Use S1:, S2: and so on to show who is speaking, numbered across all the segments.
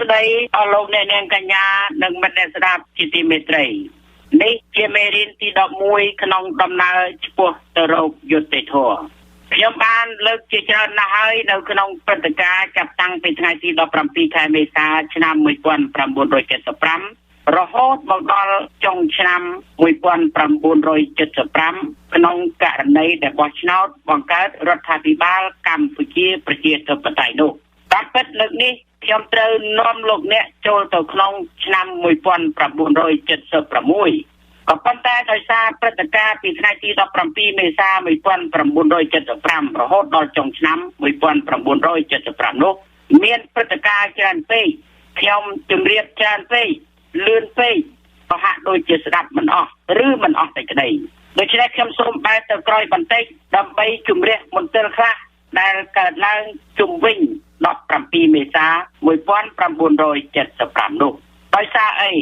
S1: ស្ដីអស់លោកអ្នកនាងកញ្ញានិងមិត្តអ្នកស្ដាប់ជាទីមេត្រីនេះជាមេរៀនទី11ក្នុងដំណើរឆ្ពោះទៅរកយុត្តិធម៌ខ្ញុំបានលើកជាច្រើនណាស់ហើយនៅក្នុងព្រឹត្តិការណ៍ចាប់តាំងពីថ្ងៃទី17ខែមេសាឆ្នាំ1975រហូតមកដល់ចុងឆ្នាំ1975ក្នុងករណីដែលបោះឆ្នោតបង្កើតរដ្ឋាភិបាលកម្ពុជាប្រជាធិបតេយ្យនោះតាមពិតលើកនេះខ្ញុំត្រូវនាំលោកអ្នកចូលទៅក្នុងឆ្នាំ1976ក៏ប៉ុន្តែដោយសារព្រឹត្តិការណ៍ពីថ្ងៃទី17មេសា1975រហូតដល់ចុងឆ្នាំ1975នោះមានព្រឹត្តិការណ៍ច្រើនពេកខ្ញុំជម្រាបច្រើនពេកលឿនពេកក៏ហាក់ដូចជាស្ដាប់មិនអស់ឬមិនអស់តែក្តីដូច្នេះខ្ញុំសូមបែរទៅក្រោយបន្តិចដើម្បីជម្រះមន្ទិលខ្លះដែលកើតឡើងជុំវិញ17មេសា1975នោះដោយសារអី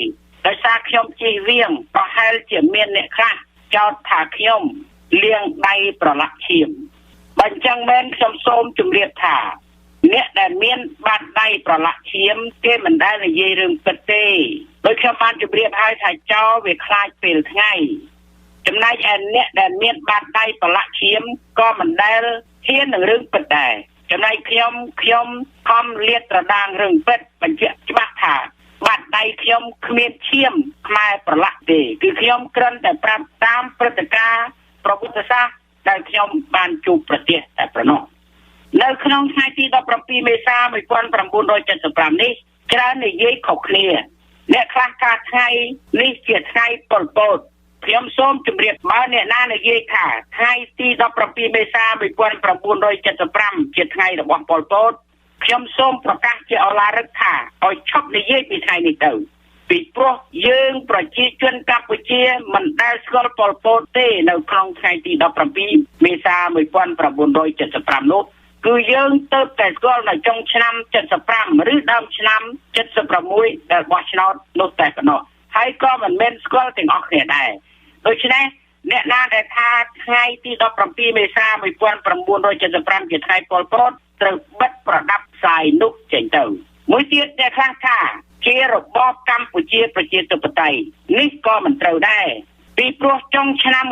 S1: ដោយសារខ្ញុំជិះវៀងប្រហែលជាមានអ្នកខ្លះចោទថាខ្ញុំលាងដៃប្រឡាក់ឈាមបើអញ្ចឹងមែនខ្ញុំសូមជម្រាបថាអ្នកដែលមានបាតដៃប្រឡាក់ឈាមគេមិនដែលនិយាយរឿងពិតទេដោយខ្ញុំបានជម្រាបហើយថាចោលវាខ្លាចពេលថ្ងៃចំណែកឯអ្នកដែលមានបាតដៃប្រឡាក់ឈាមក៏មិនដែលហ៊ាននឹងរឿងពិតដែរចំណែកខ្ញុំខំលាតត្រដាងរឿងពិតបញ្ជាក់ច្បាស់ថាបាតដៃខ្ញុំគ្មានឈាមខ្មែរប្រឡាក់ទេគឺខ្ញុំគ្រាន់តែប្រាប់តាមព្រឹត្តិការណ៍ប្រវត្តិសាស្ត្រដែលខ្ញុំបានជួបប្រទះតែប៉ុណ្ណោះនៅក្នុងថ្ងៃទី17មេសា1975នេះច្រើននិយាយខុសគ្នាអ្នកខ្លះថាថ្ងៃនេះជាថ្ងៃប៉ុលពតខ្ញុំសូមជម្រាបបើអ្នកណានិយាយថាថ្ងៃទី17មេសា1975ជាថ្ងៃរបស់ប៉ុលពតខ្ញុំសូមប្រកាសជាឱឡារិកថាឲ្យឈប់និយាយពីថ្ងៃនេះទៅពីព្រោះយើងប្រជាជនកម្ពុជាមិនដែលស្គាល់ប៉ុលពតទេនៅក្នុងថ្ងៃទី17មេសា1975នោះគឺយើងទៅតែស្គាល់នៅចុងឆ្នាំ75ឬដើមឆ្នាំ76ដែលបោះឆ្នោតនោះតែប៉ុណ្ណោះហើយក៏មិនមែនស្គាល់ទាំងអស់គ្នាដែរដូច្នេះអ្នកណាដែលថាថ្ងៃទី17មេសា1975ជាថ្ងៃប៉ុលពតត្រូវបិទប្រដាប់ផ្សាយនោះចេញទៅមួយទៀតអ្នកខ្លះថាជារបបកម្ពុជាប្រជាធិបតេយ្យនេះក៏មិនត្រូវដែរពីព្រោះចុងឆ្នាំ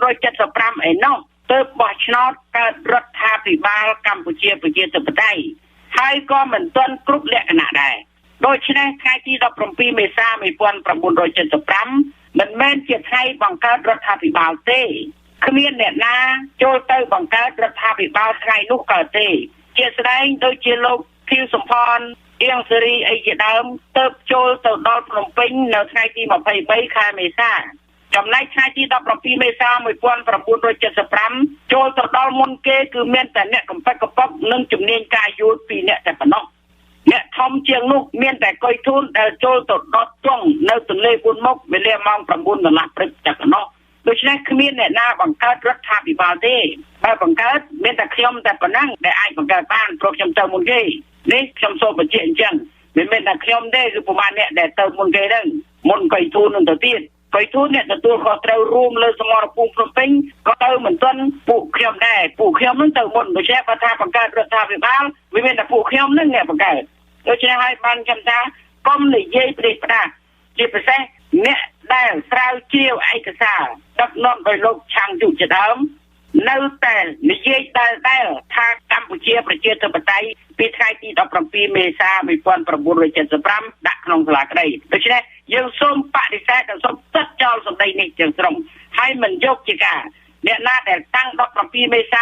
S1: 1975ឯណោះទើបបោះឆ្នោតកើតរដ្ឋាភិបាលកម្ពុជាប្រជាធិបតេយ្យហើយក៏មិនទាន់គ្រប់លក្ខណៈដែរដូច្នេះថ្ងៃទី17មេសា1975មិនមែនជាថ្ងៃបង្កើតរដ្ឋាភិបាលទេគ្មានអ្នកណាចូលទៅបង្កើតរដ្ឋាភិបាលថ្ងៃនោះកើតទេជាស្ដែងដូចជាលោកខៀវសំផនអៀងសេរីអីជាដើមទៅចូលទៅដល់ភ្នំពេញនៅថ្ងៃទី23ខែមេសាចំណែកថ្ងៃទី17មេសា1975ចូលទៅដល់មុនគេគឺមានតែអ្នកកំប៉ិតកំប៉ុកនិងជំនាញការយល់ពីអ្នកតែប៉ុណ្ណោះអ្នកធំជាងនោះមានតែកុយធូនដែលចូលទៅដល់ទ្រង់នៅទន្លេ4មុខវេលាម៉ោង 9 កន្លះព្រឹកតែប៉ុណ្ណោះដូច្នេះគ្មានអ្នកណាបង្កើតរដ្ឋាភិបាលទេបើបង្កើតមានតែខ្ញុំតែប៉ុណ្ណឹងដែលអាចបង្កើតបានព្រោះខ្ញុំទៅមុនគេនេះខ្ញុំសូមបញ្ជាក់អញ្ចឹងមិនមែនតែខ្ញុំទេគឺប្រហែលអ្នកដែលទៅមុនគេហ្នឹងមុនកុយធូននឹងទៅទៀតកុយធូនអ្នកទទួលខុសត្រូវរួមលើសមរភូមិភ្នំពេញក៏ទៅមិនទាន់ពួកខ្ញុំដែរពួកខ្ញុំនឹងទៅមុនដូច្នេះបើថាបង្កើតរដ្ឋាភិបាលវាមានតែពួកខ្ញុំនឹងអ្នកបង្កើតដូច្នេះហើយបានខ្ញុំថាកុំនិយាយព្រេះផ្ដាស់ជាពិសេសអ្នកដែលស្រាវជ្រាវឯកសារដឹកនាំដោយលោកឆាំងយុជាដើមនៅតែនិយាយដែលថាកម្ពុជាប្រជាធិបតេយ្យពីថ្ងៃទី17មេសា1975ដាក់ក្នុងសាលាក្តីដូច្នេះយើងសូមបដិសេធនិងសូមទិដ្ឋចោលសម្ដីនេះទាំងស្រុងហើយមិនយកជាការអ្នកណាដែលតាំង17មេសា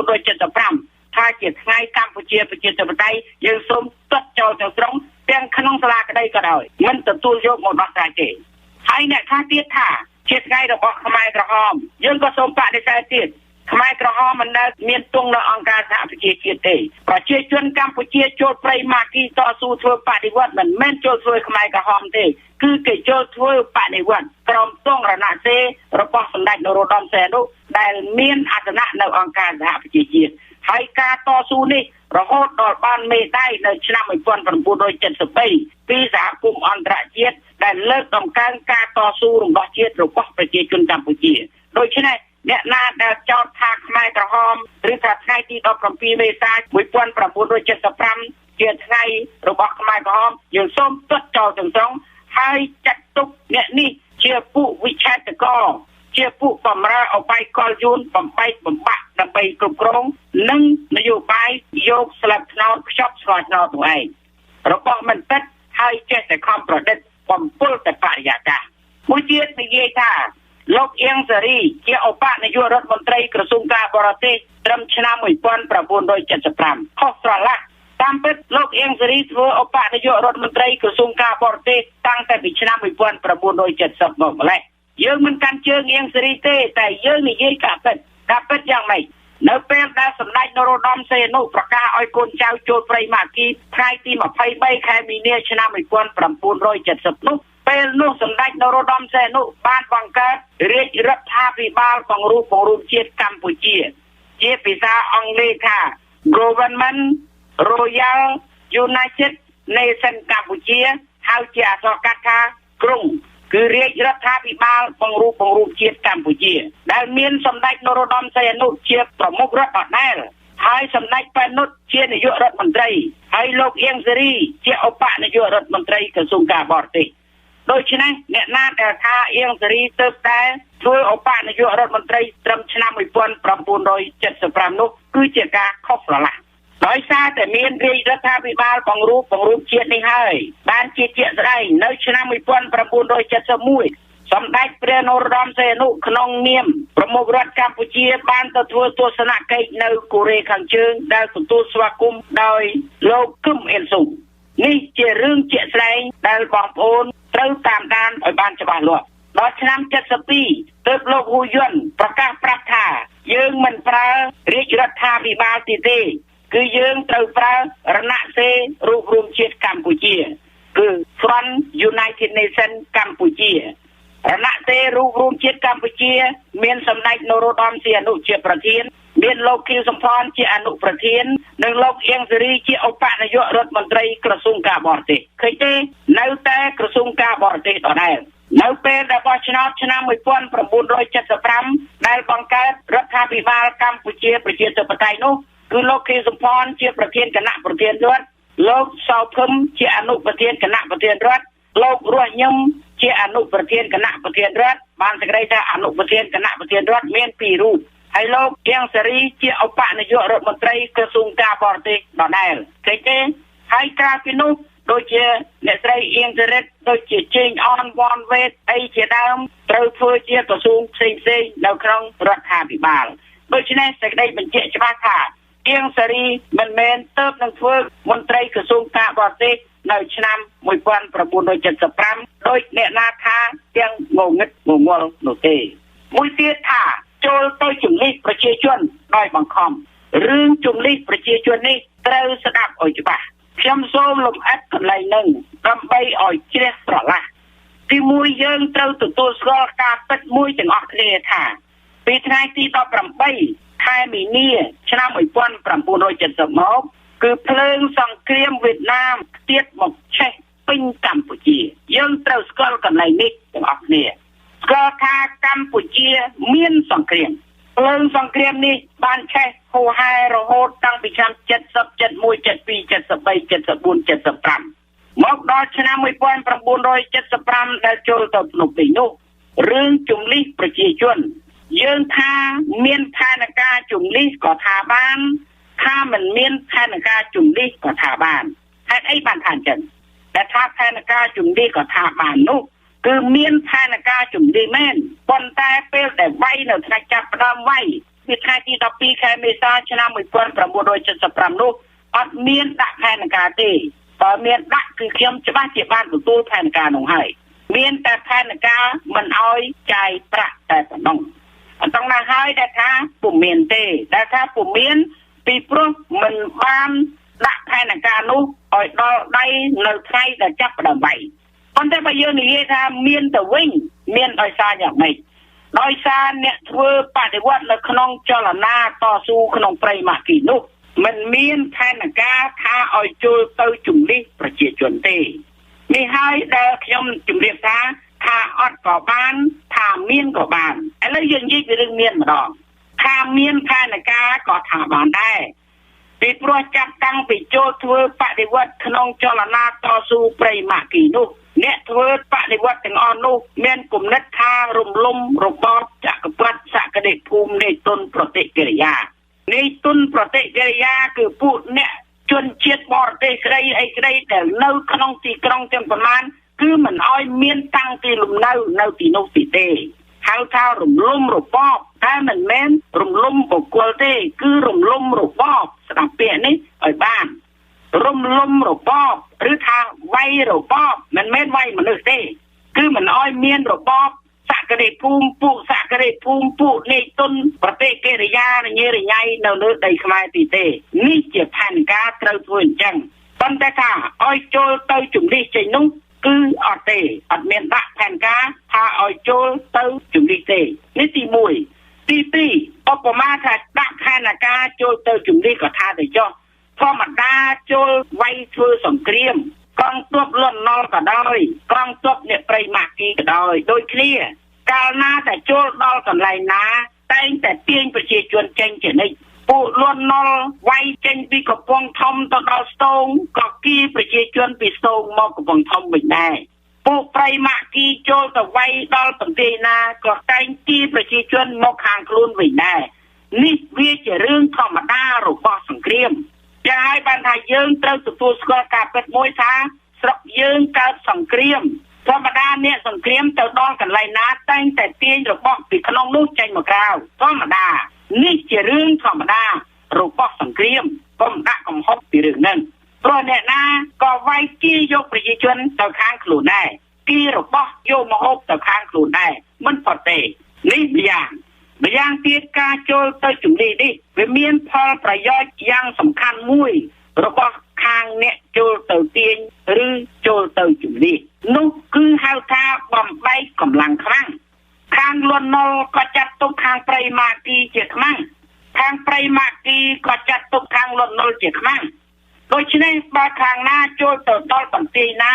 S1: 1975ថាជាថ្ងៃកម្ពុជាប្រជាធិបតេយ្យយើងសូមទិដ្ឋចោលទាំងស្រុងទាំងក្នុងសាលាក្តីក៏ដោយមិនទទួលយកមកដោះស្រាយទេហើយអ្នកខ្លះទៀតថាជាថ្ងៃរបស់ខ្មែរក្រហមយើងក៏សូមបដិសេធទៀតខ្មែរក្រហមមិនដែលមានទង់នៅអង្គការសហប្រជាជាតិទេប្រជាជនកម្ពុជាចូលព្រៃម៉ាគីតស៊ូធ្វើបដិវត្តមិនមែនចូលធ្វើខ្មែរក្រហមទេគឺគេចូលធ្វើបដិវត្តក្រមទង់រណសេរីរបស់សម្ដេចនរោត្តមសីហនុដែលមានអាសនៈនៅអង្គការសហប្រជាជាតិហើយការតស៊ូនេះរហូតដល់បានមេដាយនៅឆ្នាំ1973ពីសហគមន៍អន្តរជាតិដែលលើកតម្កើងការតស៊ូរំដោះជាតិរបស់ប្រជាជនកម្ពុជាដូច្នេះអ្នកណាដែលចោទថាខ្មែរក្រហមឬថាថ្ងៃទី17មេសា1975ជា ជាថ្ងៃរបស់ខ្មែរក្រហមយើងសូមទត់ចោលទាំងស្រុងហើយចាត់ទុកអ្នកនេះជាពួកវិឆេទករជាពួកបំរើអបាយកលយួនបំបែកបំបាក់ដើម្បីគ្រប់គ្រងនិងនយោបាយយកស្លឹកត្នោតខ្ចប់ស្វាយត្នោតទៅឯងរបស់មិនតិចហើយចេះតែខំប្រឌិតបំពុលតែបរិយាកាសមួយទៀតនិយាយថាលោកអៀងសារីជាឧបនាយករដ្ឋមន្ត្រីក្រសួងការបរទេសត្រឹមឆ្នាំ1975ខុសស្រឡះតាមពិតលោកអៀងសារីធ្វើឧបនាយករដ្ឋមន្ត្រីក្រសួងការបរទេសតាំងតែពីឆ្នាំ1970មកម្លេះយើងមិនកាន់ជើងអៀងសារីទេតែយើងនិយាយការពិតយ៉ាងម៉េចនៅពេលដែលសម្ដេចនរោត្តមសីហនុប្រកាសឲ្យកូនចៅចូលព្រៃម៉ាគីថ្ងៃទី23ខែមីនាឆ្នាំ1970នោះពេលនោះសម្ដេចនរោត្តមសីហនុបានបង្កើតរាជរដ្ឋាភិបាលបង្រួបបង្រួមជាតិកម្ពុជាជាភាសាអង់គ្លេសថា Government Royal United Nation កម្ពុជាហៅជាអក្សរកាត់ថាក្រុងគឺរាជរដ្ឋាភិបាលបង្រួបបង្រួមជាតិកម្ពុជាដែលមានសម្ដេចនរោត្តមសីហនុជាប្រមុខរដ្ឋដដែលហើយសម្ដេចប៉ែននុតជានាយករដ្ឋមន្ត្រីហើយលោកអៀងសារីជាឧបនាយករដ្ឋមន្ត្រីក្រសួងការបរទេសដូច្នេះអ្នកណាដែលថាអៀងសារីទៅតែធ្វើឧបនាយករដ្ឋមន្ត្រីត្រឹមឆ្នាំ1975នោះគឺជាការខុសស្រឡះដោយសារតែមានរាជរដ្ឋាភិបាលបង្រួបបង្រួមជាតិនេះហើយបានជាជាក់ស្ដែងនៅឆ្នាំ1971សម្ដេចព្រះនរោត្តមសីហនុក្នុងនាមប្រមុខរដ្ឋកម្ពុជាបានទៅធ្វើទស្សនកិច្ចនៅកូរ៉េខាងជើងដែលទទួលស្វាគមន៍ដោយលោកគឹមអ៊ិនស៊ុងនេះជារឿងជាក់ស្ដែងដែលបងប្អូនត្រូវតាមដានឲ្យបានច្បាស់លាស់ដល់ឆ្នាំ72ទើបលោកហ៊ូយុនប្រកាសប្រាប់ថាយើងមិនប្រើរាជរដ្ឋាភិបាលទេគឺយើងត្រូវប្រើរណសេរីរួបរวมជាតិកម្ពុជាគឺ Front United Nation កម្ពុជារណសេរីរួបរวมជាតិកម្ពុជាមានសម្ដេចនរោត្តមសីហនុជាប្រធានមានលោកខៀវសំផនជាអនុប្រធាននិងលោកអៀងសារីជាឧបនាយករដ្ឋមន្ត្រីក្រសួងការបរទេសឃើញទេនៅតែក្រសួងការបរទេសដដែលនៅពេលដែលបោះឆ្នោតឆ្នាំ1975ដែលបង្កើតរដ្ឋាភិបាលកម្ពុជាប្រជាធិបតេយ្យនោះគឺលោកខៀវសំផនជាប្រធានគណៈប្រធានរដ្ឋលោកសៅភឹមជាអនុប្រធានគណៈប្រធានរដ្ឋលោករស់ញឹមជាអនុប្រធានគណៈប្រធានរដ្ឋបានសេចក្តីថាអនុប្រធានគណៈប្រធានរដ្ឋមាន2រូបហើយលោកអៀងសារីជាឧបនាយករដ្ឋមន្ត្រីក្រសួងការបរទេសដដែលឃើញទេហើយក្រៅពីនោះដូចជាអ្នកស្រីអៀងសារីដូចជាជេងអនវ៉ាន់វេតអីជាដើមត្រូវធ្វើជាក្រសួងផ្សេងៗនៅក្នុងរដ្ឋាភិបាលដូច្នេះសេចក្តីបញ្ជាក់ច្បាស់ថាអៀងសារីមិនមែនទៅនឹងធ្វើមន្ត្រីក្រសួងការបរទេសនៅឆ្នាំ1975ដោយអ្នកណាថាទាំងងងឹតងងល់នោះទេមួយទៀតថាចូលទៅជំនិះប្រជាជនដោយបង្ខំរឿងជំនិះប្រជាជននេះត្រូវស្ដាប់ឲ្យច្បាស់ខ្ញុំសូមលំអិតកន្លែងនឹងដើម្បីឲ្យជ្រះស្រឡះទីមួយយើងត្រូវទទួលស្គាល់ការពិតមួយទាំងអស់គ្នាថាពីថ្ងៃទី18ខែមីនាឆ្នាំ1970មកគឺភ្លើងសង្គ្រាមវៀតណាមខ្ទាតមកឆេះពេញកម្ពុជាយើងត្រូវស្គាល់កន្លែងនេះទាំងអស់គ្នាស្គាល់ថាកម្ពុជាមានសង្គ្រាមភ្លើងសង្គ្រាមនេះបានឆេះហូរហែរហូតតាំងពីឆ្នាំ70 71 72 73 74 75មកដល់ឆ្នាំ1975ដែលចូលទៅភ្នំពេញនោះរឿងជំលិះប្រជាជនយើងថាមានផែនការជំលិះក៏ថាបានថាមិនមានផែនការជំលិះក៏ថាបានហេតុអីបានថាអញ្ចឹងតែថាផែនការជំលិះក៏ថាបាននោះគឺមានផែនការជំលិះមែនប៉ុន្តែពេលដែលវាយនៅថ្ងៃចាប់ផ្ដើមវាយពីថ្ងៃទី12ខែមេសាឆ្នាំ1975នោះអត់មានដាក់ផែនការទេបើមានដាក់គឺខ្ញុំច្បាស់ជាបានទទួលផែនការនោះហើយមានតែផែនការមិនអោយចាយប្រាក់តែប៉ុណ្ណឹងអញ្ចឹងណាហើយដែលថាពុំមានទេដែលថាពុំមានពីព្រោះមិនបានដាក់ផែនការនោះឲ្យដល់ដៃនៅថ្ងៃដែលចាប់ផ្ដើមវាយប៉ុន្តែបើយើងនិយាយថាមានទៅវិញមានដោយសារយ៉ាងម៉េចដោយសារអ្នកធ្វើបដិវត្តនៅក្នុងចលនាតស៊ូក្នុងព្រៃម៉ាគីនោះមិនមានផែនការថាឲ្យចូលទៅជំនិះប្រជាជនទេនេះហើយដែលខ្ញុំជម្រាបថាអត់ក៏បានថាមានក៏បានឥឡូវយើងនិយាយពីរឿងមានម្ដងថាមានផែនការក៏ថាបានដែរពី ពីព្រោះចាប់តាំងពីចូលធ្វើបដិវត្តក្នុងចលនាតស៊ូព្រៃម៉ាគីនោះអ្នកធ្វើបដិវត្តទាំងអស់នោះមានគំនិតថារំលំរបបចក្រពត្តិសក្តិភូមិនៃទុនប្រតិកិរិយានៃទុនប្រតិកិរិយាគឺពួកអ្នកជនជាតិបរទេសស្រីអីស្រីដែលនៅក្នុងទីក្រុងទាំងប៉ុន្មានគឺមិនអោយមានតាំងទីលំនៅនៅទីនោះទីទេហៅថារំលំរបបតែមិនមែនរំលំបុគ្គលទេគឺរំលំរបបស្ដាប់ពាក្យនេះឲ្យបានរំលំរបបឬថាវាយរបបមិនមែនវាយមនុស្សទេគឺមិនអោយមានរបបសក្តិភូមិពួកសក្តិភូមិពួកនៃទុនប្រតិកិរិយារញ៉េរញ៉ៃនៅលើដីខ្មែរទីទេនេះជាផែនការត្រូវធ្វើអញ្ចឹងប៉ុន្តែថាឲ្យចូលទៅជំនិះចេញនោះគឺអត់ទេអត់មានដាក់ផែនការថាឲ្យចូលទៅជំនិះទេនេះទី1ទី2ឧបមាថាដាក់ផែនការចូលទៅជំនិះក៏ថាទៅចុះធម្មតាចូលវាយធ្វើសង្គ្រាមកងទ័ពលន់នល់ក៏ដោយកងទ័ពអ្នកព្រៃម៉ាគីក៏ដោយដូចគ្នាកាលណាតែចូលដល់កន្លែងណាតែងតែទាញប្រជាជនចេញជានិច្ចពួកលន់នល់វាយចេញពីកំពង់ធំទៅដល់ស្ទងក៏គីប្រជាជនពីស្ទងមកកំពង់ធំវិញដែរពួកព្រៃម៉ាគីចូលទៅវាយដល់បន្ទាយណាក៏តែងគីប្រជាជនមកខាងខ្លួនវិញដែរនេះវាជារឿងធម្មតារបស់សង្គ្រាមចាហើយបានថាយើងត្រូវទទួលស្គាល់ការពិតមួយថាស្រុកយើងកើតសង្គ្រាមធម្មតាអ្នកសង្គ្រាមទៅដល់កន្លែងណាតែងតែទាញរបស់ពីក្នុងនោះចេញមកក្រៅធម្មតានេះជារឿងធម្មតារបស់សង្គ្រាមកុំដាក់កំហុសពីរឿងហ្នឹងព្រោះអ្នកណាក៏វាយគីយកប្រជាជនទៅខាងខ្លួនដែរគីរបស់យកមកហូបទៅខាងខ្លួនដែរមិនផុតទេនេះម្យ៉ាងទៀតការចូលទៅជំនិះនេះវាមានផលប្រយោជន៍យ៉ាងសំខាន់មួយរបស់ខាងអ្នកចូលទៅទាញឬចូលទៅជំនិះនោះគឺហៅថាបំបែកកម្លាំងខ្លាំងខាងលន់នល់ក៏ចាត់ទុកខាងព្រៃម៉ាគីជាខ្មាំងខាងព្រៃម៉ាគីក៏ចាត់ទុកខាងលន់នល់ជាខ្មាំងដូច្នេះបើខាងណាចូលទៅដល់បន្ទាយណា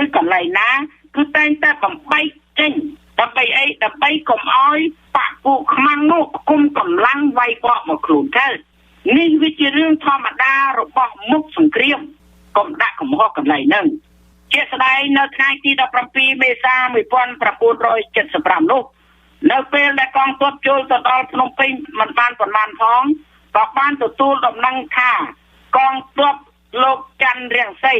S1: ឬកន្លែងណាគឺតែងតែបំបែកចេញដើម្បីអីដើម្បីកុំឲ្យបកពួកខ្មាំងនោះគុំកម្លាំងវាយបកមកខ្លួនទៅនេះវាជារឿងធម្មតារបស់មុខសង្គ្រាមកុំដាក់កំហុសកន្លែងហ្នឹងជាស្ដែងនៅថ្ងៃទី17មេសា1975នោះនៅពេលដែលកងទ័ពចូលទៅដល់ភ្នំពេញមិនបានប៉ុន្មានផងក៏បានទទួលដំណឹងថាកងទ័ពលោកច័ន្ទរាំងសី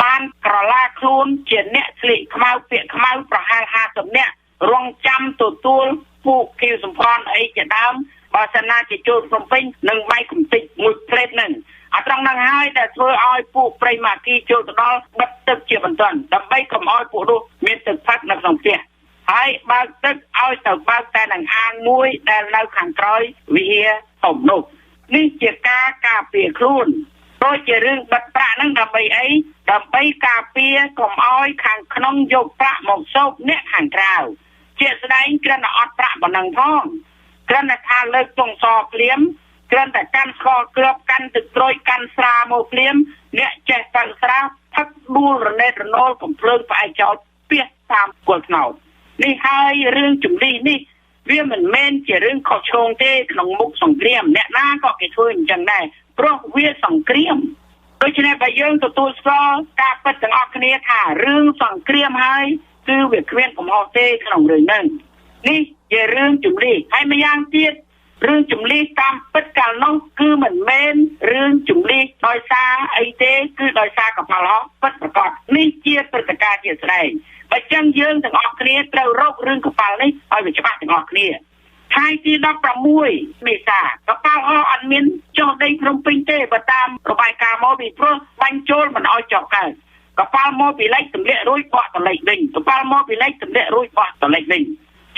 S1: បានក្រឡាខ្លួនជាអ្នកស្លៀកខ្មៅពាក់ខ្មៅប្រហែល50នាក់រងចាំទទួលពួកគីវសំផនអីជាដើមបើសិនណាជាចូលភ្នំពេញនឹងបាយកំតិចមួយផ្លេតហ្នឹងអត្រង់ហ្នឹងហើយដែលធ្វើឲ្យពួកព្រៃម៉ាគីចូលទៅដល់បិទទឹកជាបន្ទាន់ដើម្បីកុំឲ្យពួកនោះមានទឹកផឹកនៅក្នុងផ្ទះហើយបើកទឹកឲ្យទៅបើកតែនឹងអាងមួយដែលនៅខាងក្រោយវិហារធំនោះនេះជាការការពារខ្លួនដូចជារឿងបិទប្រាក់ហ្នឹងដើម្បីអីដើម្បីការពារកុំឲ្យខាងក្នុងយកប្រាក់មកសោកអ្នកខាងក្រៅជាស្ដែងគ្រាន់តែអត់ប្រាក់ប៉ុណ្ណឹងផងគ្រាន់តែថាលើកទងសភ្លាមគ្រាន់តែកាន់ស្គរគ្រាប់កាន់ទឹកត្រួយកាន់ស្រាមកភ្លាមអ្នកចេះតាំងស្រាផឹកដួលរនេតរណូលកំភ្លើងផ្អែកចោលពីតាមគល់ខ្នោតនេះហើយរឿងជំនិះនេះវាមិនមែនជារឿងខុសឆ្គងទេក្នុងមុខសង្គ្រាមអ្នកណាក៏គេធ្វើអញ្ចឹងដែរព្រោះវាសង្គ្រាមដូច្នេះបើយើងទទួលស្គាល់ការពិតទាំងអស់គ្នាថារឿងសង្គ្រាមហើយគឺវាគ្មានកំហុសទេក្នុងរឿងហ្នឹងនេះជារឿងជំនិះហើយម្យ៉ាងទៀតរឿងជំនិះតាមពិតកាលនោះគឺមិនមែនរឿងជំនិះដោយសារអីទេគឺដោយសារកប៉ាល់ហោះពិតប្រាកដនេះជាព្រឹត្តិការណ៍ជាស្ដែងបើចឹងយើងទាំងអស់គ្នាត្រូវរករឿងកប៉ាល់នេះឲ្យវាច្បាស់ទាំងអស់គ្នាថ្ងៃទី16មេសាកប៉ាល់ហោះអត់មានចុះដីភ្នំពេញទេបើតាមរបាយការណ៍មកពីព្រោះបាញ់ចូលមិនឲ្យចុះកើតកប៉ាល់មកពីលិចទម្លាក់រួចបកតលិចវិញកប៉ាល់មកពីលិចទម្លាក់រួចបកតលិចវិញ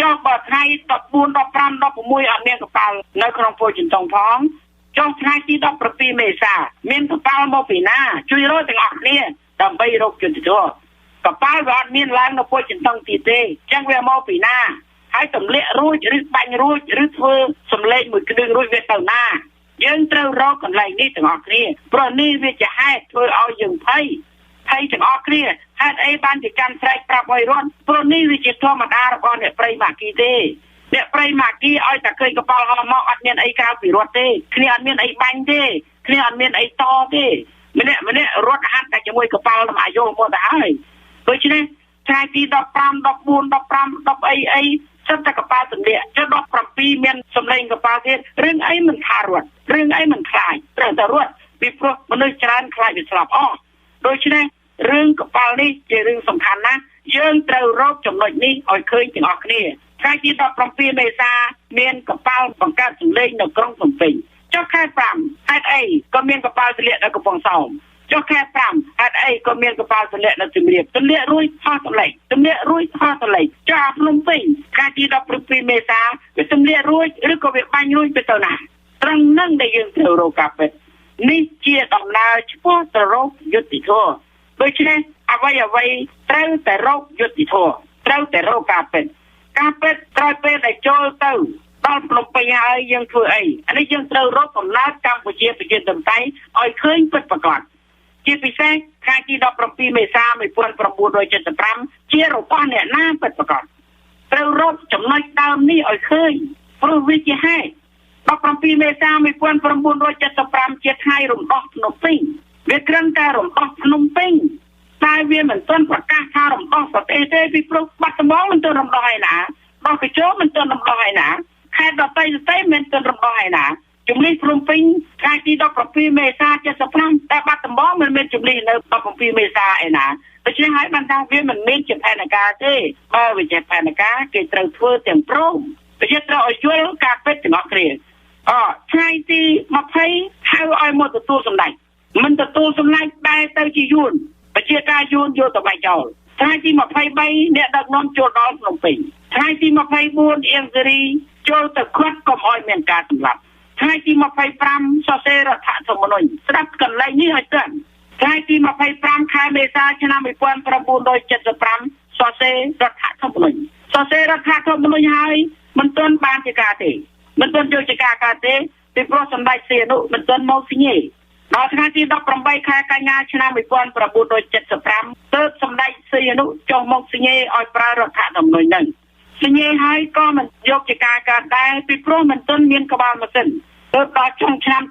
S1: ចុះបើថ្ងៃ14 15 16អត់មានកប៉ាល់នៅក្នុងពោធិ៍ចិនតុងផងចុះថ្ងៃទី17មេសាមានកប៉ាល់មកពីណាជួយរកទាំងអស់គ្នាដើម្បីរកយុត្តិធម៌កប៉ាល់វាអត់មានឡើងនៅពោធិ៍ចិនតុងទៀតទេចឹងវាមកពីណាហើយទម្លាក់រួចឬបាញ់រួចឬធ្វើសម្លេងមួយគ្រឿងរួចវាទៅណាយើងត្រូវរកកន្លែងនេះទាំងអស់គ្នាព្រោះនេះវាជាហេតុធ្វើឲ្យយើងភ័យទាំងអស់គ្នាហេតុអីបានជាកាន់ស្រែកប្រាប់ឲ្យរត់ព្រោះនេះវាជាធម្មតារបស់អ្នកព្រៃម៉ាគីទេអ្នកព្រៃម៉ាគីឲ្យតែឃើញកប៉ាល់ហោះមកអត់មានអីក្រៅពីរត់ទេគ្នាអត់មានអីបាញ់ទេ គ្នាអត់មានអីតទេម្នាក់រត់ហាត់តែជាមួយកប៉ាល់មកអាយុមកទៅហើយដូច្នេះថ្ងៃទី15 14 15 10អីសិតតែកប៉ាល់ទម្លាក់ចុះ17មានសម្លេងកប៉ាល់ទៀតរឿងអីមិនថារត់រឿងអីមិនខ្លាចត្រូវតែរត់ពីព្រោះមនុស្សច្រើនខ្លាចវាស្លាប់អស់ដូច្នេះរឿងកប៉ាល់នេះជារឿងសំខាន់ណាស់យើងត្រូវរកចំណុចនេះឲ្យឃើញទាំងអស់គ្នាថ្ងៃទី17មេសាមានកប៉ាល់បង្កើតសម្លេងនៅក្រុងភ្នំពេញចុះខែ5ហេតុអីក៏មានកប៉ាល់ទម្លាក់នៅកំពង់សោមចុះខែ5ហេតុអីក៏មានកប៉ាល់ទម្លាក់នៅសៀមរាបទម្លាក់រួចហោះទម្លាក់ទម្លាក់រួចហោះទម្លាក់ចុះភ្នំពេញថ្ងៃទី17មេសាវាទម្លាក់រួចឬក៏វាបាញ់រួចទៅណាត្រង់នឹងដែលយើងត្រូវរកការពិតនេះជាដំណើរឆ្ពោះទៅរកយុត្តិធម៌ដូច្នេះអ្វីត្រូវតែរកយុត្តិធម៌ត្រូវតែរកការពិតក្រោយពេលដែលចូលទៅដល់ភ្នំពេញហើយយើងធ្វើអីអានេះយើងត្រូវរកកំណើតកម្ពុជាប្រជាធិបតេយ្យឲ្យឃើញពិតប្រាកដជាពិសេសថ្ងៃទី17មេសា1975ជារបស់អ្នកណាពិតប្រាកដត្រូវរកចំណុចដើមនេះឲ្យឃើញព្រោះវាជាហេតុ17មេសា1975ជាថ្ងៃរំដោះភ្នំពេញវាគ្រាន់តែរំដោះភ្នំពេញតែវាមិនទាន់ប្រកាសថារំដោះប្រទេសទេពីព្រោះបាត់ដំបងមិនទាន់រំដោះឯណាដោះកញ្ជោមិនទាន់រំដោះឯណាខេត្តដទៃមិនទាន់រំដោះឯណាជំនាញភ្នំពេញថ្ងៃទី17មេសា75តែបាត់ដំបងមិនមានជំនាញនៅ17មេសាឯណាដូច្នេះហើយបានថាវាមិនមានជាផែនការទេបើវាជាផែនការគេត្រូវធ្វើទាំងព្រមប្រយុទ្ធត្រូវឲ្យយល់ការពិតទាំងអស់គ្នាថ្ងៃទី20ហៅឲ្យមកទទួលសម្ដេចមិនទទួលសម្ដេចបែរទៅជាយួនប្រជាការយួនយកទៅបាច់ចោលថ្ងៃទី23អ្នកដឹកនាំចូលដល់ភ្នំពេញថ្ងៃទី24អៀងសេរីចូលទៅខាត់កុំឲ្យមានការសម្លាប់ថ្ងៃទី25សរសេររដ្ឋធម្មនុញ្ញស្ដាប់កន្លែងនេះឲ្យទាន់ថ្ងៃទី25ខែមេសាឆ្នាំ1975សរសេររដ្ឋធម្មនុញ្ញហើយមិនទាន់បានជាការទេមិនទាន់យកជាការទេពីព្រោះសម្ដេចសីហនុមិនទាន់មកសញ្ញាដល់ថ្ងៃទី18ខែកញ្ញាឆ្នាំ1975ទើបសម្ដេចសីហនុចុះមកសញ្ញាឲ្យប្រើរដ្ឋធម្មនុញ្ញនឹងសញ្ញាហើយក៏មិនយកជាការដែរពីព្រោះមិនទាន់មានក្បាលម៉ាស៊ីនទើបដល់ចុងឆ្នាំ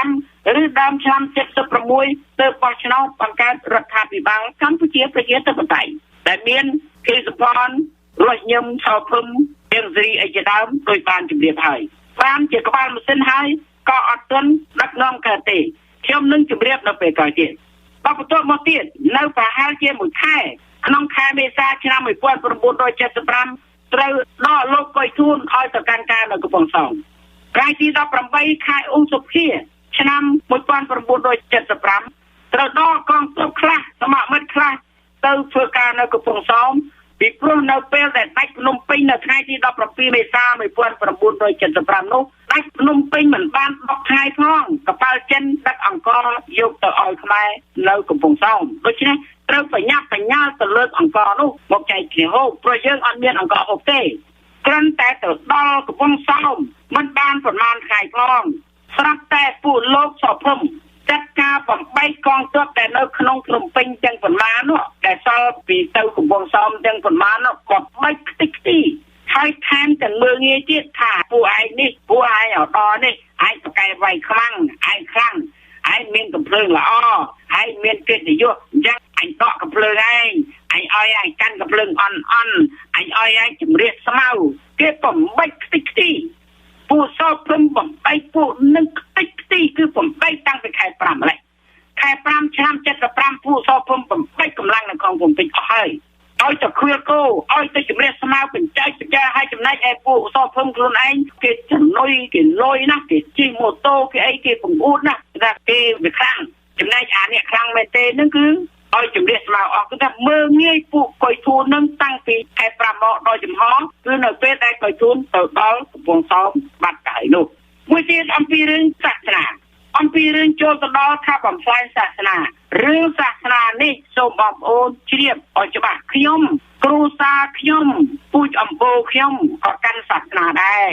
S1: 75ឬដើមឆ្នាំ76ទើបបោះឆ្នោតបង្កើតរដ្ឋាភិបាលកម្ពុជាប្រជាធិបតេយ្យដែលមានគេសផនរស់ញឹមសោភឹមអៀងសេរីអីជាដើមដោយបានជម្រាបហើយបានជាក្បាលម៉ាស៊ីនហើយក៏អត់ទាន់ដឹកនាំកើតទេខ្ញុំនឹងជម្រាបនៅពេលក្រោយទៀតបន្ទាប់មកទៀតនៅប្រហែលជាមួយខែក្នុងខែមេសាឆ្នាំ1975ត្រូវដកលោកកុយធួនឲ្យទៅកាន់ការនៅកំពង់សោមថ្ងៃទី18ខែឧសភាឆ្នាំ1975ត្រូវដកកងទ័ពខ្លះសមមិត្តខ្លះទៅធ្វើការនៅកំពង់សោមពីព្រោះនៅពេលដែលដាច់ភ្នំពេញនៅថ្ងៃទី17មេសា1975នោះដាច់ភ្នំពេញមិនបាន10ថ្ងៃផងកប៉ាល់ចិនដឹកអង្គរយកទៅឲ្យខ្មែរនៅកំពង់សោមដូច្នេះត្រូវបញ្ញាទៅលើកអង្គរនោះមកចែកគ្នាហូបព្រោះយើងអត់មានអង្គរហូបទេគ្រាន់តែទៅដល់កំពង់សោមមិនបានប្រមាណថ្ងៃផងស្រាប់តែពួកលោកសភឹមចាត់ការបំបីកងទ័ពដែលនៅក្នុងភ្នំពេញទាំងប៉ុន្មាននោះដែលសល់ពីទៅកំពង់សោមទាំងប៉ុន្មាននោះក៏បីខ្ទេចខ្ទីហើយថែមទាំងមើលងាយទៀតថាពួកឯងនេះពួកឯងអដនេះឯងប្រកែកវាយខ្លាំងឯងខ្លាំងឯងមានកំភ្លើងល្អឯងមានកិត្តិយសអញ្ចឹងឯងដកកំភ្លើងឯងឲ្យឯងកាន់កំភ្លើងអន់ឯងឲ្យឯងជំរះស្មៅគេបំបីខ្ទេចខ្ទីពួកសោភឹមបំបីពួកនឹងខ្ទេចខ្ទីគឺបំបីតាំងពីខែ5ម្លេះខែ5ឆ្នាំ75ពួកសោភឹមបំបីកម្លាំងនៅក្នុងភ្នំពេញអស់ហើយឲ្យទៅឃ្វាលគោឲ្យទៅជំរះស្មៅបញ្ចែកបច្ចាឲ្យចំណែកឯពួកសោភឹមខ្លួនឯងគេចំណុយគេលុយណាគេជិះម៉ូតូគេអីគេបង្អួតណាថាគេវាខ្លាំងចំណែកអានេះខ្លាំងមែនទេនឹងគឺឲ្យជំរះស្មៅអស់គឺថាមើលងាយពួកកុយធួននឹងតាំងពីខែ5មកដល់ចំហគឺនៅពេលដែលកុយធួនទៅដល់កំពង់សោមបាត់កាយនោះមួយទៀតអំពីរឿងសាសនាអំពីរឿងចូលទៅដល់ថាបំផ្លាញសាសនារឿងសាសនានេះសូមបងប្អូនជ្រាបឲ្យច្បាស់ខ្ញុំគ្រូសាខ្ញុំពូជអំបូរខ្ញុំក៏កាន់សាសនាដែរ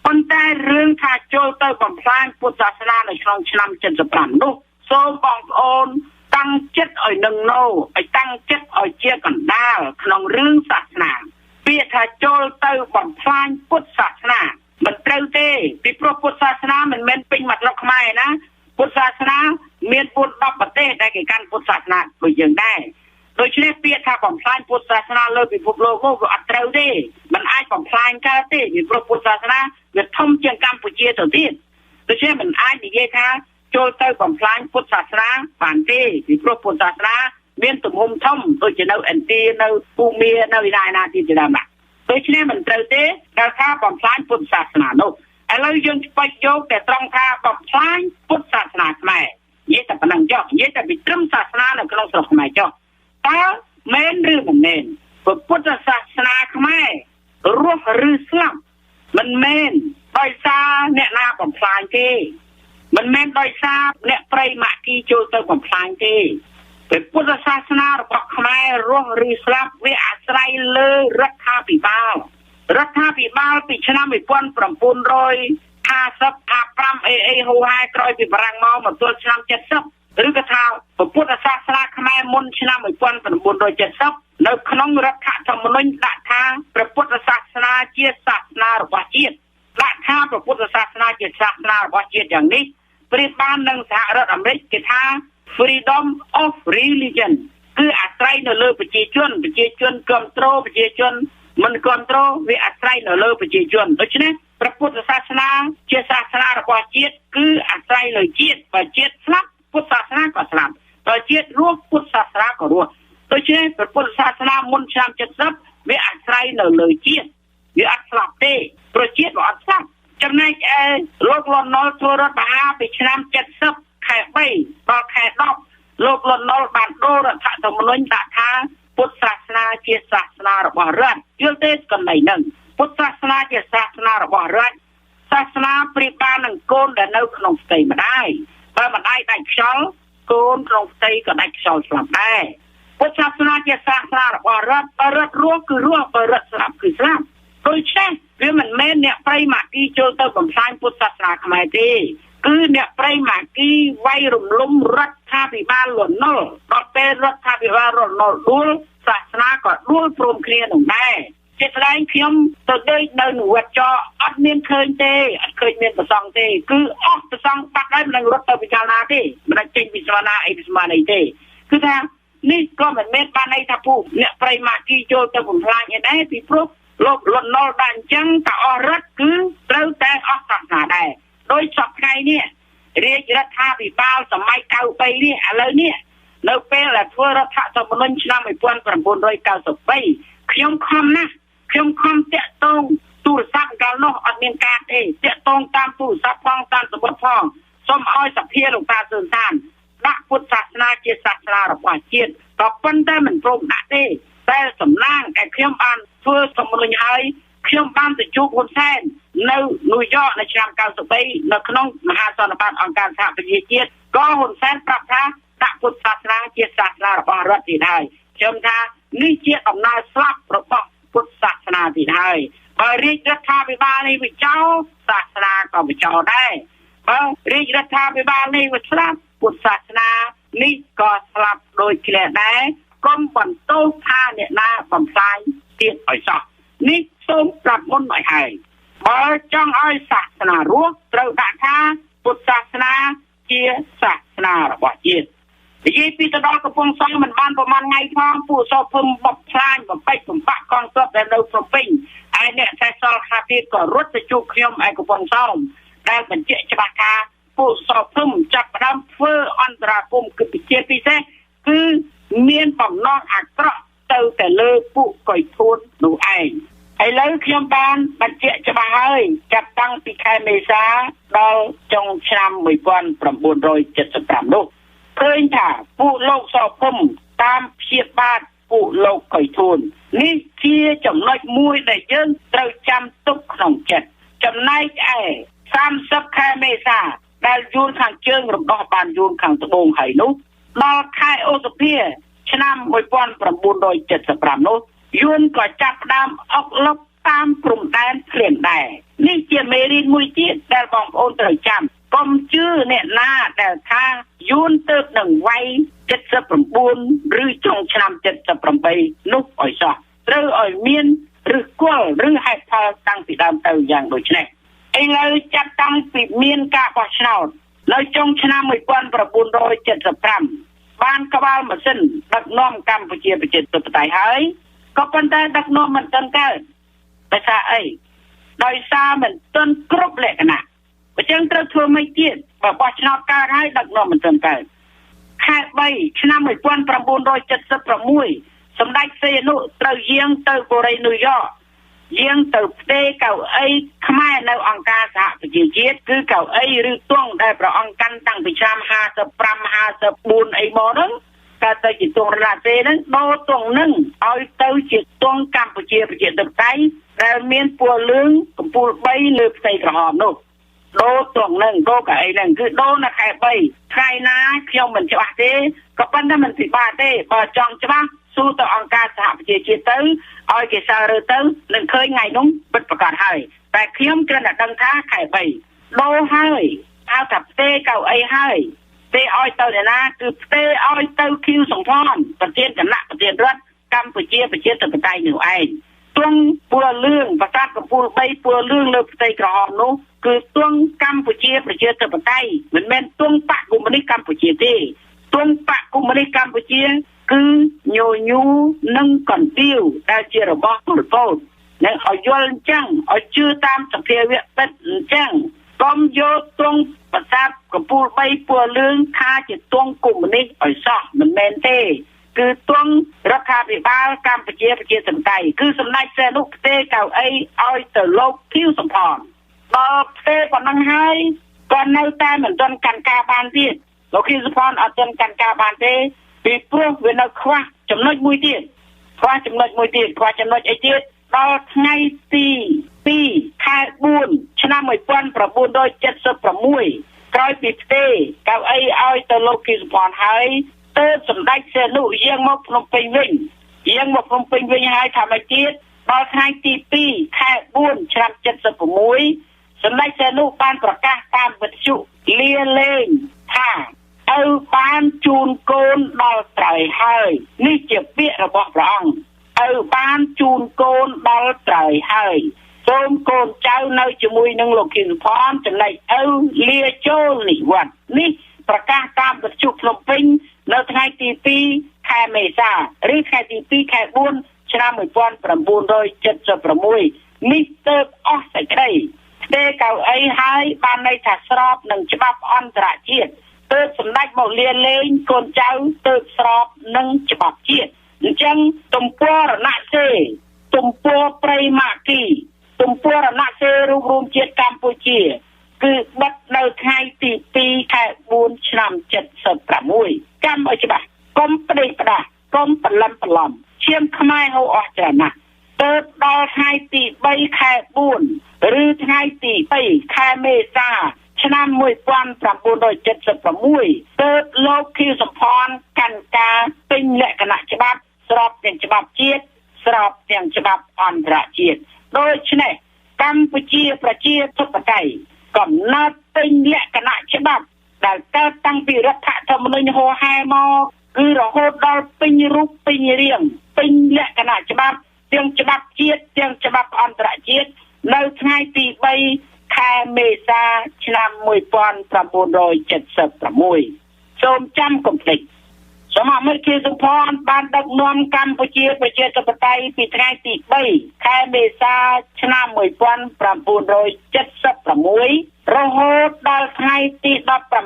S1: ប៉ុន្តែរឿងថាចូលទៅបំផ្លាញពុទ្ធសាសនានៅក្នុងឆ្នាំ75នោះសូមបងប្អូនតាំងចិត្តឲ្យនឹងណូឲ្យតាំងចិត្តឲ្យជាកណ្ដាលក្នុងរឿងសាសនាពាក្យថាចូលទៅបំផ្លាញពុទ្ធសាសនាមិនត្រូវទេពីព្រោះពុទ្ធសាសនាមិនមែនពេញមកស្រុកខ្មែរណា ពុទ្ធសាសនាមានពុទ្ធ10ប្រទេសដែលគេកាន់ពុទ្ធសាសនាដូចយើងដែរដូច្នេះពាក្យថាបំផ្លាញពុទ្ធសាសនាលើពិភពលោកនោះវាអត់ត្រូវទេมันអាចបំផ្លាញកើតទេពីព្រោះពុទ្ធសាសនាវាធំជាងកម្ពុជាទៅទៀតដូច្នេះมันអាចនិយាយថាចូលទៅបំផ្លាញពុទ្ធសាសនាបានទេពីព្រោះពុទ្ធសាសនាមានទំហំធំដូចជានៅឥណ្ឌានៅភូមានៅឯណាទៀតជាដើមដូច្នេះមិនត្រូវទេដែលថាបំផ្លាញពុទ្ធសាសនានោះឥឡូវយើងស្បិចយកតែត្រង់ថាបំផ្លាញពុទ្ធសាសនាខ្មែរនិយាយតែប៉ុណ្ណឹងចុះនិយាយតែពីត្រឹមសាសនានៅក្នុងស្រុកខ្មែរចុះតើមែនឬមិនមែនពុទ្ធសាសនាខ្មែររស់ឬស្លាប់មិនមែនដោយសារអ្នកណាបំផ្លាញទេមិនមែនដោយសារអ្នកប្រៃម៉ាក់គីចូលទៅបំផ្លាញទេពុទ្ធសាសនារបស់ខ្មែររស់ឬស្លាប់វាអាស្រ័យលើរដ្ឋាភិបាលពីឆ្នាំ1950 55ហូហែក្រោយពីបារាំងមកទល់ឆ្នាំ70ឬក៏ថាពុទ្ធសាសនាខ្មែរមុនឆ្នាំ1970នៅក្នុងរដ្ឋធម្មនុញ្ញដាក់ថាព្រះពុទ្ធសាសនាជាសាសនារបស់ជាតិដាក់ថាព្រះពុទ្ធសាសនាជាសាសនារបស់ជាតិយ៉ាងនេះប្រៀបបាននឹងសហរដ្ឋអាមេរិកគេថា freedom of religion គឺអាស្រ័យនៅលើប្រជាជនគ្រប់គ្រងប្រជាជនមិនគ្រប់គ្រងវាអាស្រ័យនៅលើប្រជាជនដូច្នេះព្រះពុទ្ធសាសនាជាសាសនារបស់ជាតិគឺអាស្រ័យលើជាតិបើជាតិស្លាប់ពុទ្ធសាសនាក៏ស្លាប់បើជាតិរស់ពុទ្ធសាសនាក៏រស់ដូច្នេះព្រះពុទ្ធសាសនាមុនឆ្នាំ70វាអាស្រ័យនៅលើជាតិវាអត់ស្លាប់ទេព្រោះជាតិវាអត់ស្លាប់ចំណែកឯលោកលន់នល់ធ្វើរដ្ឋបហាពីឆ្នាំ70ខែ3ដល់ខែ10លោកលន់នល់បានដូររដ្ឋធម្មនុញ្ញដាក់ថាពុទ្ធសាសនាជាសាសនារបស់រដ្ឋយល់ទេកន្លែងហ្នឹងពុទ្ធសាសនាជាសាសនារបស់រដ្ឋសាសនាប្រៀបបាននឹងកូនដែលនៅក្នុងផ្ទៃម្ដាយបើម្ដាយដាច់ខ្យល់កូនក្នុងផ្ទៃក៏ដាច់ខ្យល់ស្លាប់ដែរពុទ្ធសាសនាជាសាសនារបស់រដ្ឋបើរដ្ឋរស់គឺរស់បើរដ្ឋស្លាប់គឺស្លាប់ដូច្នេះវាមិនមែនអ្នកប្រៃម៉ាគីចូលទៅបំផ្លាញពុទ្ធសាសនាខ្មែរទេគឺអ្នកប្រៃម៉ាគីវាយរំលំរដ្ឋាភិបាលលន់នល់ដល់ពេលរដ្ឋាភិបាលលន់នល់ដួលសាសនាក៏ដួលព្រមគ្នានឹងដែរជាស្ដែងខ្ញុំទៅដូចនៅវត្តចអត់មានឃើញទេអត់ឃើញមានប្រសង់ទេគឺអស់ប្រសង់បាត់ហើយមិននឹងរត់ទៅពិចារណាទេមិនអាចចេញពីស្មារតីអីពីស្មារតីទេគឺថានេះក៏មិនមែនបានន័យថាពួកអ្នកប្រៃម៉ាគីចូលទៅបំផ្លាញឯដែរពីព្រោះលោកលន់នល់បានអញ្ចឹងតើអស់រដ្ឋគឺត្រូវតែអស់សាសនាដែរដោយសពថ្ងៃនេះរាជរដ្ឋាភិបាលសម័យ93នេះឥឡូវនេះនៅពេលដែលធ្វើរដ្ឋធម្មនុញ្ញឆ្នាំ1993ខ្ញុំខំណាស់ខ្ញុំខំតាក់ទងទូរស័ព្ទកាលនោះអត់មានការទេតាក់ទងតាមទូរស័ព្ទផងតាមសមុទ្រផងសូមឲ្យសភាលោកតាសឿនសានដាក់ពុទ្ធសាសនាជាសាសនារបស់ជាតិក៏ប៉ុន្តែមិនព្រមដាក់ទេតែសំណាងតែខ្ញុំបានធ្វើធម្មនុញ្ញហើយខ្ញុំបានទៅជួបហ៊ុនសែននៅញូវយ៉កនៅឆ្នាំ93នៅក្នុងមហាសន្និបាតអង្គការសហប្រជាជាតិក៏ហ៊ុនសែនប្រាប់ថាដាក់ពុទ្ធសាសនាជាសាសនារបស់រដ្ឋទៀតហើយខ្ញុំថានេះជាដំណើរស្លាប់របស់ពុទ្ធសាសនាទៀតហើយបើរាជរដ្ឋាភិបាលនេះវាចោលសាសនាក៏វាចោលដែរបើរាជរដ្ឋាភិបាលនេះវាស្លាប់ពុទ្ធសាសនានេះក៏ស្លាប់ដូចគ្នាដែរកុំបន្ទោសថាអ្នកណាបំផ្លាញទៀតឲ្យសោះនេះសូមប្រាប់មុនឲ្យហើយបើចង់ឲ្យសាសនារស់ត្រូវដាក់ថាពុទ្ធសាសនាជាសាសនារបស់ជាតិនិយាយពីទៅដល់កំពង់សោមមិនបានប្រហែលថ្ងៃផងពួកសោភឹមបបផ្លាញបំពេចបំបាក់កងទ័ពដែលនៅភ្នំពេញហើយអ្នកសេះសល់ខ្លះទៀតក៏រត់ទៅជួបខ្ញុំឯកំពង់សោមដែលបញ្ជាក់ច្បាស់ថាពួកសោភឹមចាប់ផ្ដើមធ្វើអន្តរាគមន៍គឺពិសេសគឺមានបំណងអាក្រក់ទៅតែលើពួកកុយធួននោះឯងឥឡូវខ្ញុំបានបញ្ជាក់ច្បាស់ហើយចាប់តាំងពីខែមេសាដល់ចុងឆ្នាំ1975នោះឃើញថាពួកលោកសោភឹមតាមព្យាបាទពួកលោកកុយធួននេះជាចំណុចមួយដែលយើងត្រូវចាំទុកក្នុងចិត្តចំណែកឯ30ខែមេសាដែលយួនខាងជើងរំដោះបានយួនខាងត្បូងហើយនោះដល់ខែឧសភាឆ្នាំ1975នោះយួនក៏ចាប់ផ្ដើមអុកលុកតាមព្រំដែនភ្លាមដែរនេះជាមេរៀនមួយទៀតដែលបងប្អូនត្រូវចាំកុំជឿអ្នកណាដែលថាយួនទៅនឹងវាយ79ឬចុងឆ្នាំ78នោះឲ្យសោះត្រូវឲ្យមានឬគល់ឬហេតុផលតាំងពីដើមទៅយ៉ាងដូចនេះឥឡូវចាប់តាំងពីមានការបោះឆ្នោត នៅចុងឆ្នាំ1975បានក្បាលម៉ាស៊ីនដឹកនាំកម្ពុជាប្រជាធិបតេយ្យហើយក៏ប៉ុន្តែដឹកនាំមិនទាន់កើតដោយសារអីដោយសារមិនទាន់គ្រប់លក្ខណៈអញ្ចឹងត្រូវធ្វើមិនទៀតបើបោះឆ្នោតកើតហើយដឹកនាំមិនទាន់កើតខែ3ឆ្នាំ1976សម្ដេចសីហនុត្រូវយាងទៅកូរ៉េញូវយ៉កយាងទៅផ្ទេរកៅអីខ្មែរនៅអង្គការសហប្រជាជាតិគឺកៅអីឬទង់ដែលព្រះអង្គកាន់តាំងពីឆ្នាំ55 54អីមកហ្នឹងកើតទៅជាទង់រណសេហ្នឹងដូរទង់ហ្នឹងឲ្យទៅជាទង់កម្ពុជាប្រជាធិបតេយ្យដែលមានពណ៌លឿងកំពូល3លើផ្ទៃក្រហមនោះដូរទង់ហ្នឹងដូរកៅអីហ្នឹងគឺដូរនៅខែ3ថ្ងៃណាខ្ញុំមិនច្បាស់ទេក៏ប៉ុន្តែមិនពិបាកទេបើចង់ច្បាស់សួរទៅអង្គការសហប្រជាជាតិទៅឲ្យគេសើរើទៅនឹងឃើញថ្ងៃនោះពិតប្រាកដហើយតែខ្ញុំគ្រាន់តែដឹងថាខែ3ដូរហើយហៅថាផ្ទេរកៅអីហើយផ្ទេរឲ្យទៅអ្នកណាគឺផ្ទេរឲ្យទៅខៀវសំផនប្រធានគណៈប្រធានរដ្ឋកម្ពុជាប្រជាធិបតេយ្យនោះឯងទង់ពណ៌លឿងប្រាសាទកំពូល3ពណ៌លឿងលើផ្ទៃក្រហមនោះគឺទង់កម្ពុជាប្រជាធិបតេយ្យមិនមែនទង់បកកុម្មុយនីសកម្ពុជាទេទង់បកកុម្មុយនីសកម្ពុជាគឺញញូនិងកន្ទាវដែលជារបស់ពលពតនឹងឲ្យយល់អញ្ចឹងឲ្យជឿតាមសភាវៈពិតអញ្ចឹងកុំយកទង់ប្រាសាទកំពូល3ពណ៌លឿងថាជាទង់កុម្មុយនីសឲ្យសោះមិនមែនទេគឺទង់រដ្ឋាភិបាលកម្ពុជាប្រជាធិបតេយ្យគឺសម្ដេចសីហនុផ្ទេរកៅអីឲ្យទៅលោកខៀវសំផនដល់ផ្ទេរប៉ុណ្ណឹងហើយក៏នៅតែមិនទាន់កាន់ការបានទៀតលោកខៀវសំផនអត់ទាន់កាន់ការបានទេពីព្រោះវានៅខ្វះចំណុចមួយទៀតខ្វះចំណុចអីទៀតដល់ថ្ងៃទី2ខែ4ឆ្នាំ1976ក្រោយពីផ្ទេរកៅអីឲ្យទៅលោកខៀវសំផនហើយទើបសម្ដេចសីហនុយាងមកភ្នំពេញវិញហើយថាមកទៀតដល់ថ្ងៃទី2ខែ4ឆ្នាំ76សម្ដេចសីហនុបានប្រកាសតាមវិទ្យុលាលែងថាឲ្យបានជូនកូនដល់ត្រូវហើយនេះជាពាក្យរបស់ព្រះអង្គឲ្យបានជូនកូនដល់ត្រូវហើយសូមកូនចៅនៅជាមួយនឹងលោកខៀវសំផនចំណែកឪលាចូលនិវត្តន៍នេះប្រកាសតាមវិទ្យុភ្នំពេញនៅថ្ងៃទី2ខែមេសាឬថ្ងៃទី2ខែ4ឆ្នាំ1976នេះទើបអស់សេចក្តីផ្ទេរកៅអីហើយបានន័យថាស្របនឹងច្បាប់អន្តរជាតិទើបសម្ដេចមកលាលែងកូនចៅទើបស្របនឹងច្បាប់ជាតិអញ្ចឹងទំព័ររណសេរទំព័រព្រៃម៉ាគីទំព័ររណសេររូបរួមជាតិកម្ពុជាគឺបិទនៅថ្ងៃទី2ខែ4ឆ្នាំ76ចាំឲ្យច្បាស់កុំផ្ដេសផ្ដាស់កុំបន្លំបន្លំឈាមខ្មែរហូរអស់ច្រើនណាស់ទើបដល់ថ្ងៃទី3ខែ4ឬថ្ងៃទី3ខែមេសាឆ្នាំ1976ទើបលោកខៀវសំផនកាន់ការពេញលក្ខណៈច្បាប់ស្របទាំងច្បាប់ជាតិស្របទាំងច្បាប់អន្តរជាតិដូច្នេះកម្ពុជាប្រជាធិបតេយ្យកំណត់ពេញលក្ខណៈច្បាប់ដែលកើតតាំងពីរដ្ឋធម្មនុញ្ញហោហែមកគឺរហូតដល់ពេញរូបពេញរាងពេញលក្ខណៈច្បាប់ទាំងច្បាប់ជាតិទាំងច្បាប់អន្តរជាតិនៅថ្ងៃទី3ខែមេសាឆ្នាំ1976សូមចាំកុំភ្លេចសមមិត្តខៀវសំផនបានដឹកនាំកម្ពុជាប្រជាធិបតេយ្យពីថ្ងៃទី3ខែមេសាឆ្នាំ1976រហូតដល់ថ្ងៃទី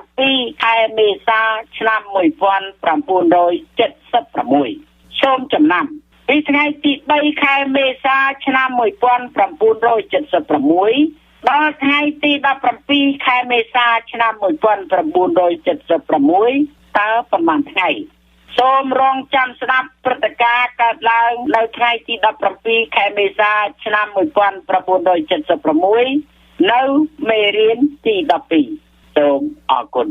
S1: 17ខែមេសាឆ្នាំ1976សូមចំណាំពីថ្ងៃទី3ខែមេសាឆ្នាំ1976ដល់ថ្ងៃទី17ខែមេសាឆ្នាំ1976តើប៉ុន្មានថ្ងៃសូមរងចាំស្ដាប់ព្រឹត្តិការណ៍កើតឡើងនៅថ្ងៃទី17ខែមេសាឆ្នាំ1976នៅមេរៀនទី12សូមអរគុណ